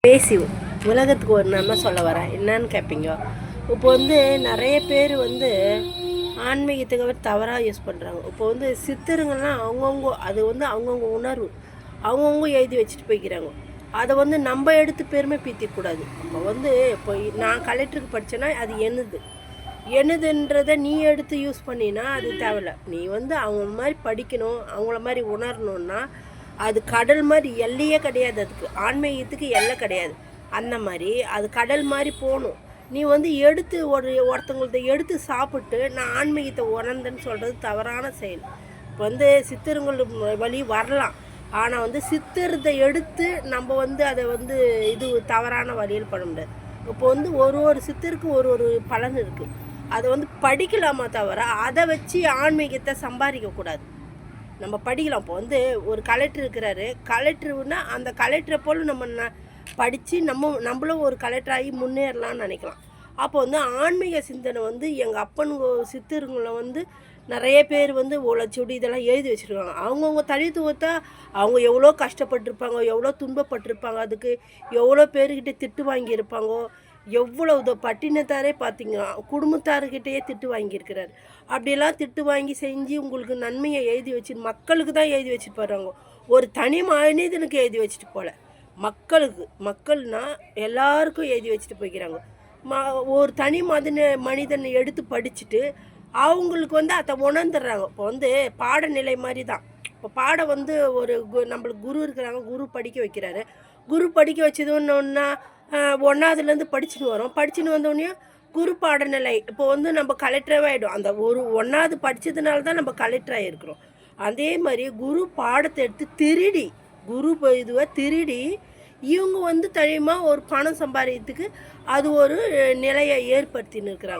பேசி உலகத்துக்கு ஒரு நன்மை சொல்ல வரேன். என்னன்னு கேட்பீங்க. இப்போ நிறைய பேர் ஆன்மீகத்துக்கு தவறாக யூஸ் பண்ணுறாங்க. இப்போ சித்தருங்கள்லாம் அவங்கவுங்க அது அவங்கவுங்க உணர்வு அவங்கவுங்க எழுதி வச்சுட்டு போய்க்கிறாங்க. அதை நம்ம எடுத்து பெருமை பீத்திக்கூடாது. அப்போ இப்போ நான் கலெக்டருக்கு படித்தேன்னா அது என்னதுன்றதை நீ எடுத்து யூஸ் பண்ணினா அது தேவையில்ல. நீ அவங்க மாதிரி படிக்கணும், அவங்கள மாதிரி உணரணுன்னா அது கடல் மாதிரி எல்லையே கிடையாது. அதுக்கு ஆன்மீகத்துக்கு எல்லை கிடையாது. அந்த மாதிரி அது கடல் மாதிரி போகணும். நீ எடுத்து ஒருத்தவங்கள்ட்ட எடுத்து சாப்பிட்டு நான் ஆன்மீகத்தை உணர்ந்தேன்னு சொல்கிறது தவறான செயல். இப்போ சித்தருங்கள் வழி வரலாம், ஆனால் சித்தரத்தை எடுத்து நம்ம அதை இது தவறான வழியில் பண்ண முடியாது. இப்போ ஒரு சித்தருக்கு ஒரு பலன் இருக்குது. அதை படிக்கலாமா தவிர அதை வச்சு ஆன்மீகத்தை சம்பாதிக்கக்கூடாது. நம்ம படிக்கலாம். இப்போ ஒரு கலெக்டர் இருக்கிறாரு. கலெக்டர்னா அந்த கலெக்டரை போல் நம்ம படித்து நம்மளும் ஒரு கலெக்டராகி முன்னேறலாம்னு நினைக்கலாம். அப்போ ஆன்மீக சிந்தனை எங்கள் அப்பனுங்க சித்தருங்களை நிறைய பேர் ஓலைச்சுவடி இதெல்லாம் எழுதி வச்சுருக்காங்க. அவங்கவுங்க தனித்துவத்தை அவங்க எவ்வளோ கஷ்டப்பட்டிருப்பாங்க, எவ்வளோ துன்பப்பட்டிருப்பாங்க, அதுக்கு எவ்வளோ பேர்கிட்ட திட்டு வாங்கியிருப்பாங்கோ. எவ்வளோ பட்டினத்தாரே பார்த்தீங்க குடும்பத்தாருக்கிட்டேயே திட்டு வாங்கியிருக்கிறாரு. அப்படியெல்லாம் திட்டு வாங்கி செஞ்சு உங்களுக்கு நன்மையை எழுதி வச்சு மக்களுக்கு தான் எழுதி வச்சுட்டு போகிறாங்க. ஒரு தனி மனிதனுக்கு எழுதி வச்சுட்டு போகல, மக்கள்னா எல்லாருக்கும் எழுதி வச்சுட்டு போய்க்கிறாங்க. ஒரு தனி மனிதனை எடுத்து படிச்சுட்டு அவங்களுக்கு அதை உணர்ந்துடுறாங்க. இப்போ பாடநிலை மாதிரி தான். இப்போ பாடம் ஒரு நம்மளுக்கு குரு இருக்கிறாங்க, குரு படிக்க வைக்கிறாரு. குரு படிக்க வச்சதுன்னா ஒன்றாவதுலேருந்து படிச்சுன்னு வந்தோடனே குரு பாடநிலை இப்போ நம்ம கலெக்டராகவே ஆகிடும். அந்த ஒன்றாவது படித்ததுனால தான் நம்ம கலெக்டராக இருக்கிறோம். அதே மாதிரி குரு பாடத்தை எடுத்து திருடி இதுவை திருடி இவங்க தனியமாக ஒரு பணம் சம்பாதிக்கிறதுக்கு அது ஒரு நிலையை ஏற்படுத்தின்னு இருக்கிறாங்க.